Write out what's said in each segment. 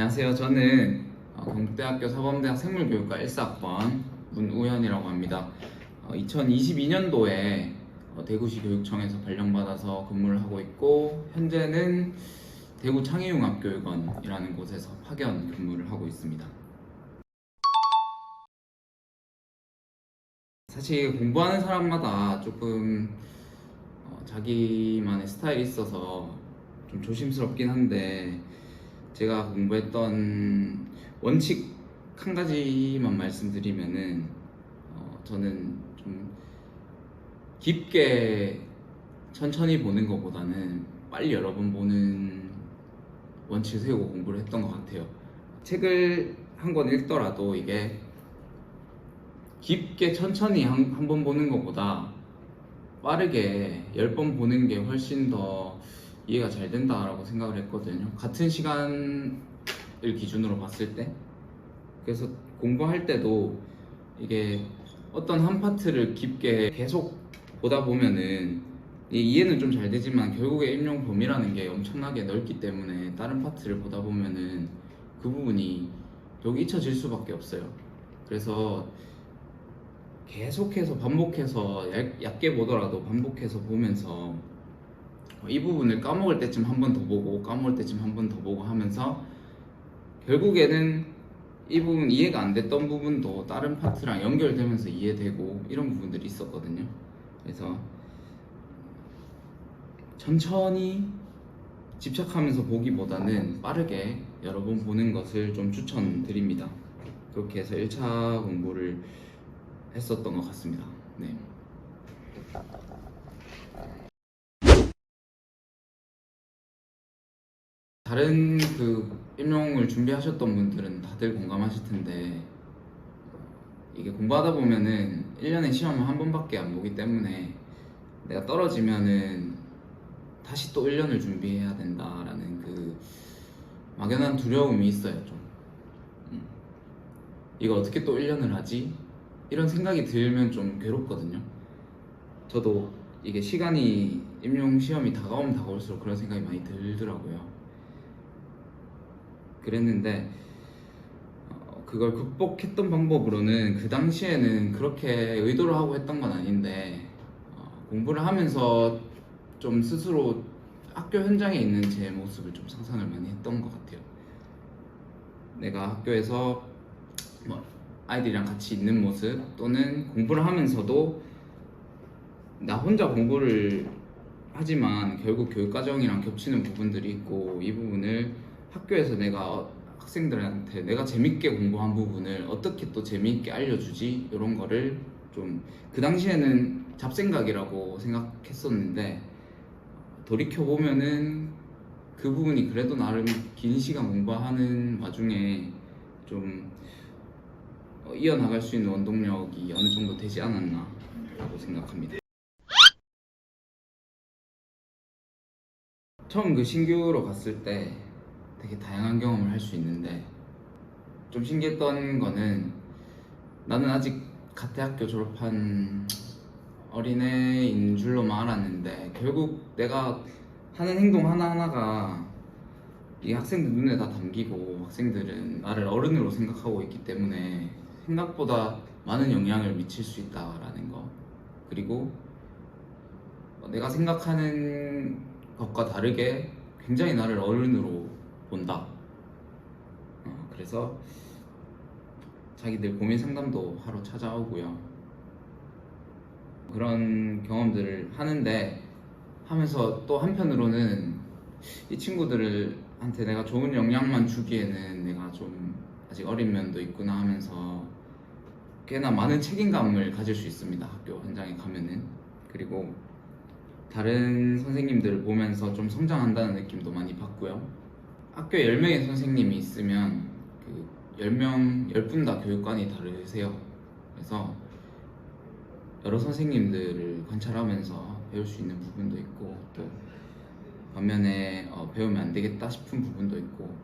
안녕하세요. 저는 경북대학교 사범대학 생물교육과 1사학번 문우현이라고 합니다. 2022년도에 대구시 교육청에서 발령받아서 근무를 하고 있고, 현재는 대구 창의융합교육원이라는 곳에서 파견 근무를 하고 있습니다. 사실 공부하는 사람마다 조금 자기만의 스타일이 있어서 좀 조심스럽긴 한데, 제가 공부했던 원칙 한 가지만 말씀드리면은, 저는 좀 깊게 천천히 보는 것보다는 빨리 여러 번 보는 원칙을 세우고 공부를 했던 것 같아요. 책을 한 권 읽더라도 이게 깊게 천천히 한 번 보는 것보다 빠르게 10번 보는 게 훨씬 더 이해가 잘 된다라고 생각을 했거든요. 같은 시간을 기준으로 봤을 때. 그래서 공부할 때도 이게 어떤 한 파트를 깊게 계속 보다 보면은 이해는 좀 잘 되지만 결국에 임용 범위라는 게 엄청나게 넓기 때문에 다른 파트를 보다 보면은 그 부분이 결국 잊혀질 수밖에 없어요. 그래서 계속해서 반복해서 얇게 보더라도 반복해서 보면서 이 부분을 까먹을 때쯤 한 번 더 보고 까먹을 때쯤 한 번 더 보고 하면서 결국에는 이 부분 이해가 안 됐던 부분도 다른 파트랑 연결되면서 이해되고 이런 부분들이 있었거든요. 그래서 천천히 집착하면서 보기보다는 빠르게 여러 번 보는 것을 좀 추천드립니다. 그렇게 해서 1차 공부를 했었던 것 같습니다. 네. 다른 임용을 준비하셨던 분들은 다들 공감하실 텐데, 이게 공부하다 보면은 1년에 시험을 한 번밖에 안 보기 때문에 내가 떨어지면은 다시 또 1년을 준비해야 된다라는 그 막연한 두려움이 있어요. 좀 이거 어떻게 또 1년을 하지? 이런 생각이 들면 좀 괴롭거든요. 저도 이게 시간이 임용 시험이 다가오면 다가올수록 그런 생각이 많이 들더라고요. 그랬는데 그걸 극복했던 방법으로는, 그 당시에는 그렇게 의도를 하고 했던 건 아닌데, 공부를 하면서 좀 스스로 학교 현장에 있는 제 모습을 좀 상상을 많이 했던 것 같아요. 내가 학교에서 뭐 아이들이랑 같이 있는 모습, 또는 공부를 하면서도 나 혼자 공부를 하지만 결국 교육과정이랑 겹치는 부분들이 있고, 이 부분을 학교에서 내가 학생들한테 내가 재밌게 공부한 부분을 어떻게 또 재밌게 알려주지, 이런 거를 좀 그 당시에는 잡생각이라고 생각했었는데, 돌이켜보면은 그 부분이 그래도 나름 긴 시간 공부하는 와중에 좀 이어나갈 수 있는 원동력이 어느 정도 되지 않았나 라고 생각합니다. 처음 신규로 갔을 때 되게 다양한 경험을 할 수 있는데, 좀 신기했던 거는, 나는 아직 갓 대학교 졸업한 어린애인 줄로만 알았는데, 결국 내가 하는 행동 하나하나가 이 학생들 눈에 다 담기고, 학생들은 나를 어른으로 생각하고 있기 때문에 생각보다 많은 영향을 미칠 수 있다라는 거, 그리고 내가 생각하는 것과 다르게 굉장히 나를 어른으로 본다. 그래서 자기들 고민 상담도 하러 찾아오고요. 그런 경험들을 하는데, 하면서 또 한편으로는 이 친구들한테 내가 좋은 영향만 주기에는 내가 좀 아직 어린 면도 있구나 하면서 꽤나 많은 책임감을 가질 수 있습니다, 학교 현장에 가면은. 그리고 다른 선생님들을 보면서 좀 성장한다는 느낌도 많이 받고요. 학교에 10명의 선생님이 있으면 그 10명, 10분 다 교육관이 다르세요. 그래서 여러 선생님들을 관찰하면서 배울 수 있는 부분도 있고, 또 반면에 배우면 안 되겠다 싶은 부분도 있고,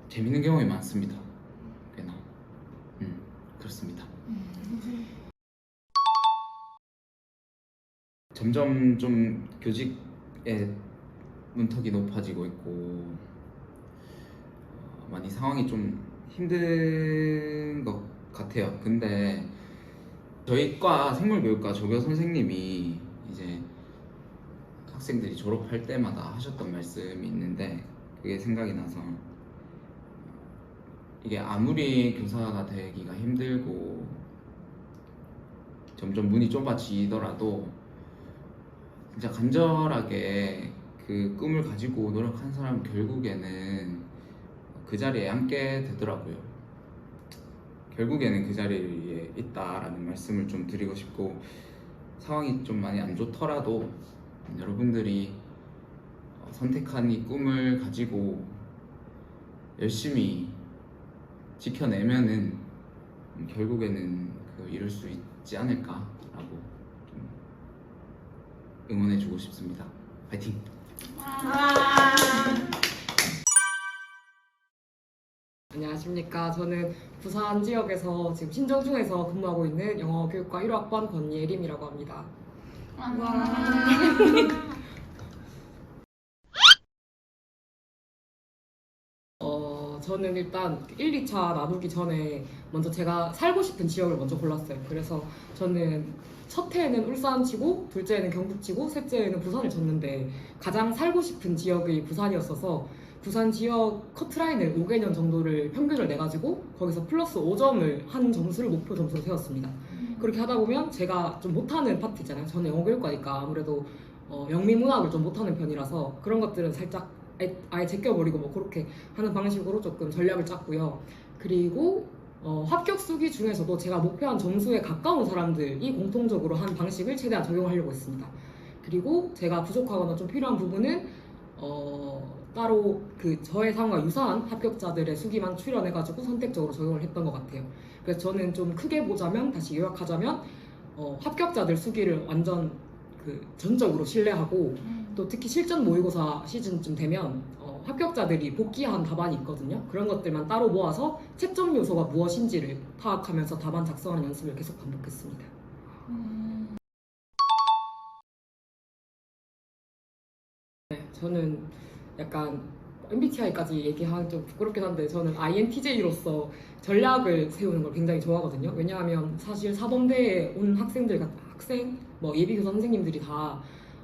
재밌는 경험이 많습니다. 꽤나. 그렇습니다. 점점 좀 교직의 문턱이 높아지고 있고, 많이 상황이 좀 힘든 것 같아요. 근데 저희 과 생물교육과 조교 선생님이 이제 학생들이 졸업할 때마다 하셨던 말씀이 있는데 그게 생각이 나서, 이게 아무리 교사가 되기가 힘들고 점점 문이 좁아지더라도 진짜 간절하게 그 꿈을 가지고 노력한 사람은 결국에는 그 자리에 앉게 되더라고요. 결국에는 그 자리에 있다라는 말씀을 좀 드리고 싶고, 상황이 좀 많이 안 좋더라도 여러분들이 선택한 이 꿈을 가지고 열심히 지켜내면은 결국에는 이룰 수 있지 않을까라고 좀 응원해주고 싶습니다. 파이팅! 안녕하십니까. 저는 부산 지역에서 지금 신정중에서 근무하고 있는 영어교육과 1학번 권예림이라고 합니다. 저는 일단 1, 2차 나누기 전에 먼저 제가 살고 싶은 지역을 먼저 골랐어요. 그래서 저는 첫 해에는 울산 치고, 둘째에는 경북 치고, 셋째에는 부산을 쳤는데 가장 살고 싶은 지역이 부산이었어서 부산 지역 커트라인을 5개년 정도를 평균을 내가지고 거기서 플러스 5점을 한 점수를 목표 점수로 세웠습니다. 그렇게 하다 보면 제가 좀 못하는 파트 있잖아요. 저는 영어교육과니까 아무래도 영미문학을 좀 못하는 편이라서 그런 것들은 살짝 아예 제껴버리고 뭐 그렇게 하는 방식으로 조금 전략을 짰고요. 그리고 합격 수기 중에서도 제가 목표한 점수에 가까운 사람들이 공통적으로 한 방식을 최대한 적용하려고 했습니다. 그리고 제가 부족하거나 좀 필요한 부분은 따로 저의 상황과 유사한 합격자들의 수기만 출연해가지고 선택적으로 적용을 했던 것 같아요. 그래서 저는 좀 크게 보자면, 다시 요약하자면 합격자들 수기를 완전 전적으로 신뢰하고, 또 특히 실전 모의고사 시즌쯤 되면 합격자들이 복귀한 답안이 있거든요. 그런 것들만 따로 모아서 채점 요소가 무엇인지를 파악하면서 답안 작성하는 연습을 계속 반복했습니다. 네, 저는 약간 MBTI까지 얘기하기 좀 부끄럽긴 한데 저는 INTJ로서 전략을 세우는 걸 굉장히 좋아하거든요. 왜냐하면 사실 사범대에 온 뭐 예비교사 선생님들이 다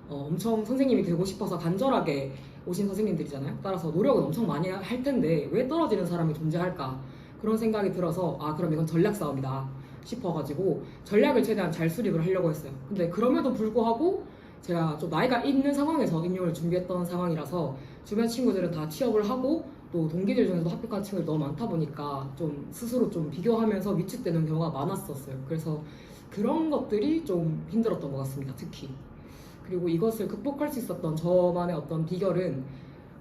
엄청 선생님이 되고 싶어서 간절하게 오신 선생님들이잖아요. 따라서 노력은 엄청 많이 할 텐데 왜 떨어지는 사람이 존재할까, 그런 생각이 들어서 그럼 이건 전략 싸움이다 싶어가지고 전략을 최대한 잘 수립을 하려고 했어요. 근데 그럼에도 불구하고 제가 좀 나이가 있는 상황에서 임용을 준비했던 상황이라서 주변 친구들은 다 취업을 하고 또 동기들 중에서도 합격한 친구들이 너무 많다 보니까 좀 스스로 좀 비교하면서 위축되는 경우가 많았었어요. 그래서 그런 것들이 좀 힘들었던 것 같습니다, 특히. 그리고 이것을 극복할 수 있었던 저만의 어떤 비결은,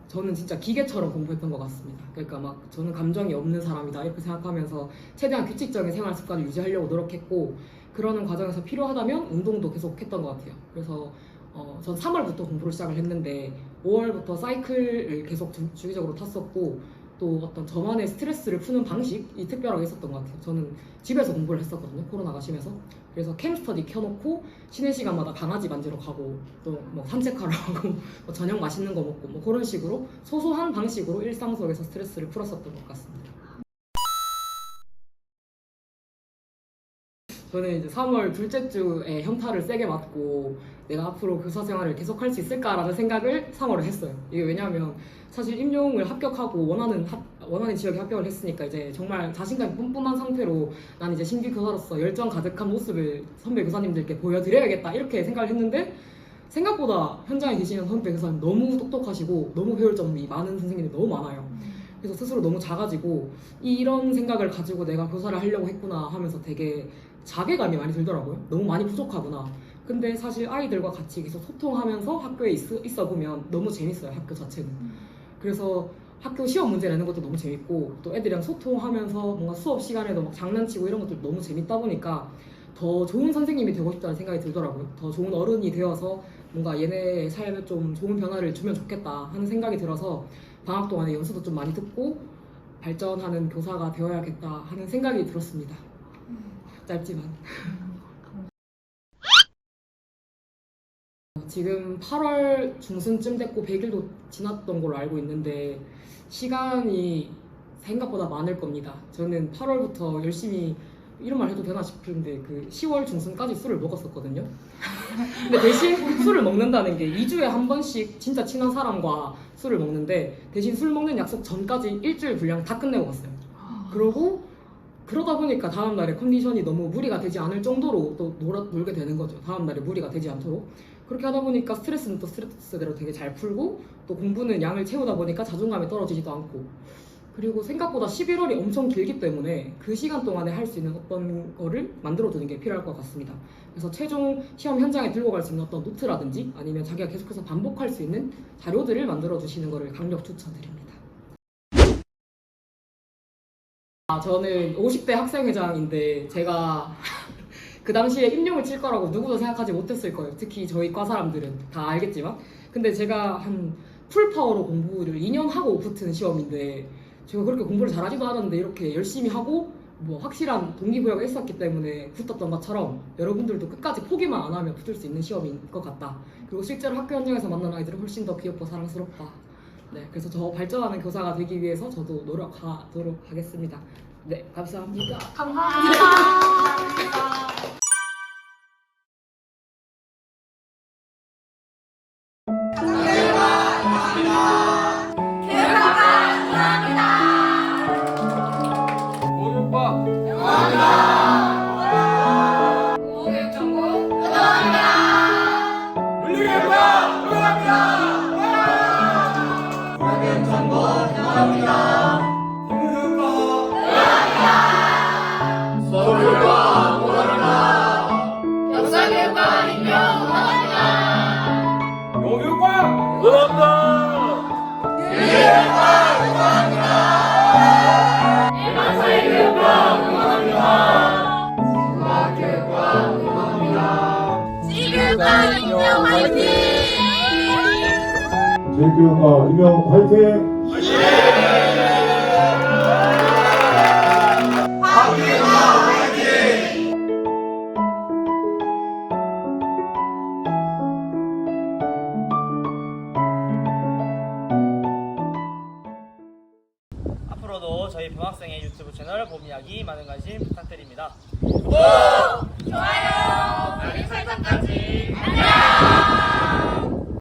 저는 진짜 기계처럼 공부했던 것 같습니다. 그러니까 막 저는 감정이 없는 사람이다 이렇게 생각하면서 최대한 규칙적인 생활 습관을 유지하려고 노력했고, 그러는 과정에서 필요하다면 운동도 계속 했던 것 같아요. 그래서 전 3월부터 공부를 시작을 했는데 5월부터 사이클을 계속 주기적으로 탔었고, 또 어떤 저만의 스트레스를 푸는 방식이 특별하게 있었던 것 같아요. 저는 집에서 공부를 했었거든요, 코로나가 심해서. 그래서 캠스터디 켜놓고 쉬는 시간마다 강아지 만지러 가고, 또 뭐 산책하러 가고, 뭐 저녁 맛있는 거 먹고, 뭐 그런 식으로 소소한 방식으로 일상 속에서 스트레스를 풀었었던 것 같습니다. 저는 이제 3월 둘째 주에 현타를 세게 맞고 내가 앞으로 교사 생활을 계속 할 수 있을까라는 생각을 3월에 했어요. 이게 왜냐하면 사실 임용을 합격하고 원하는 지역에 합격을 했으니까 이제 정말 자신감이 뿜뿜한 상태로 난 이제 신규 교사로서 열정 가득한 모습을 선배 교사님들께 보여드려야겠다 이렇게 생각을 했는데, 생각보다 현장에 계시는 선배 교사님 너무 똑똑하시고 너무 배울 점이 많은 선생님들이 너무 많아요. 그래서 스스로 너무 작아지고 이런 생각을 가지고 내가 교사를 하려고 했구나 하면서 되게 자괴감이 많이 들더라고요. 너무 많이 부족하구나. 근데 사실 아이들과 같이 계속 소통하면서 학교에 있어 보면 너무 재밌어요, 학교 자체는. 그래서 학교 시험 문제 내는 것도 너무 재밌고, 또 애들이랑 소통하면서 뭔가 수업 시간에도 막 장난치고 이런 것도 너무 재밌다 보니까 더 좋은 선생님이 되고 싶다는 생각이 들더라고요. 더 좋은 어른이 되어서 뭔가 얘네의 삶에 좀 좋은 변화를 주면 좋겠다 하는 생각이 들어서 방학 동안에 연수도 좀 많이 듣고 발전하는 교사가 되어야겠다 하는 생각이 들었습니다. 짧지만. 지금 8월 중순쯤 됐고 100일도 지났던 걸로 알고 있는데, 시간이 생각보다 많을 겁니다. 저는 8월부터 열심히 이런 말 해도 되나 싶은데 그 10월 중순까지 술을 먹었었거든요. 근데 대신 술을 먹는다는 게 2주에 한 번씩 진짜 친한 사람과 술을 먹는데 대신 술 먹는 약속 전까지 일주일 분량 다 끝내고 갔어요. 그러다 보니까 다음날에 컨디션이 너무 무리가 되지 않을 정도로 또 놀게 되는 거죠. 다음날에 무리가 되지 않도록. 그렇게 하다 보니까 스트레스는 또 스트레스대로 되게 잘 풀고 또 공부는 양을 채우다 보니까 자존감이 떨어지지도 않고 그리고 생각보다 11월이 엄청 길기 때문에 그 시간 동안에 할 수 있는 어떤 거를 만들어두는 게 필요할 것 같습니다. 그래서 최종 시험 현장에 들고 갈 수 있는 어떤 노트라든지 아니면 자기가 계속해서 반복할 수 있는 자료들을 만들어주시는 것을 강력 추천드립니다. 저는 50대 학생회장인데 제가 그 당시에 임용을 칠 거라고 누구도 생각하지 못했을 거예요. 특히 저희 과 사람들은 다 알겠지만 근데 제가 한 풀파워로 공부를 2년 하고 붙은 시험인데 제가 그렇게 공부를 잘하지도 않았는데 이렇게 열심히 하고 뭐 확실한 동기부여가 있었기 때문에 붙었던 것처럼 여러분들도 끝까지 포기만 안 하면 붙을 수 있는 시험인 것 같다. 그리고 실제로 학교 현장에서 만난 아이들은 훨씬 더 귀엽고 사랑스럽다. 네, 그래서 저 발전하는 교사가 되기 위해서 저도 노력하도록 하겠습니다. 네, 감사합니다. 감사합니다. 제일교육과 임용 화이팅! 앞으로도 저희 병학생의 유튜브 채널 봄이야기 많은 관심 부탁드립니다. 구독, 좋아요, 알림 설정까지. 안녕.